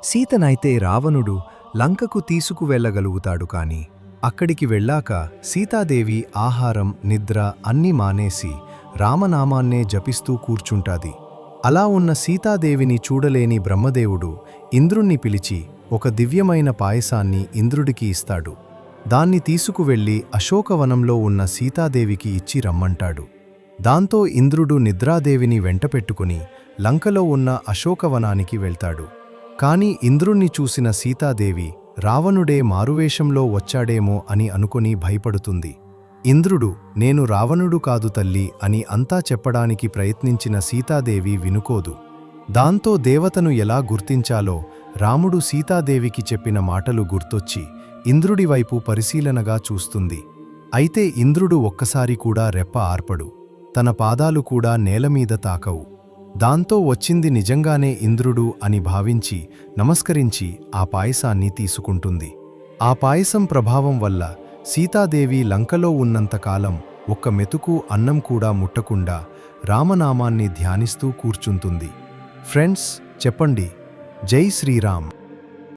సీతనైతే రావణుడు లంకకు తీసుకువెళ్లగలుగుతాడు కాని అక్కడికి వెళ్ళాక సీతాదేవి ఆహారం నిద్ర అన్నీ మానేసి రామనామాన్నే జపిస్తూ కూర్చుంటాది. అలా ఉన్న సీతాదేవిని చూడలేని బ్రహ్మదేవుడు ఇంద్రుణ్ణి పిలిచి ఒక దివ్యమైన పాయసాన్ని ఇంద్రుడికి ఇస్తాడు. దాన్ని తీసుకువెళ్లి అశోకవనంలో ఉన్న సీతాదేవికి ఇచ్చి రమ్మంటాడు. దాంతో ఇంద్రుడు నిద్రాదేవిని వెంటపెట్టుకుని లంకలో ఉన్న అశోకవనానికి వెళ్తాడు. కాని ఇంద్రుణ్ణి చూసిన సీతాదేవి రావణుడే మారువేషంలో వచ్చాడేమో అని అనుకొని భయపడుతుంది. ఇంద్రుడు నేను రావణుడు కాదు తల్లి అని అంతా చెప్పడానికి ప్రయత్నించిన సీతాదేవి వినుకోదు. దాంతో దేవతను ఎలా గుర్తించాలో రాముడు సీతాదేవికి చెప్పిన మాటలు గుర్తొచ్చి ఇంద్రుడివైపు పరిశీలనగా చూస్తుంది. అయితే ఇంద్రుడు ఒక్కసారి కూడా రెప్ప ఆర్పడు. తన పాదాలు కూడా నేలమీద తాకవు. దాంతో వచ్చింది నిజంగానే ఇంద్రుడు అని భావించి నమస్కరించి ఆ పాయసాన్ని తీసుకుంటుంది. ఆ పాయసం ప్రభావం వల్ల సీతాదేవి లంకలో ఉన్నంతకాలం ఒక్క మెతుకు అన్నం కూడా ముట్టకుండా రామనామాన్ని ధ్యానిస్తూ కూర్చుంటుంది. ఫ్రెండ్స్, చెప్పండి, జై శ్రీరామ్.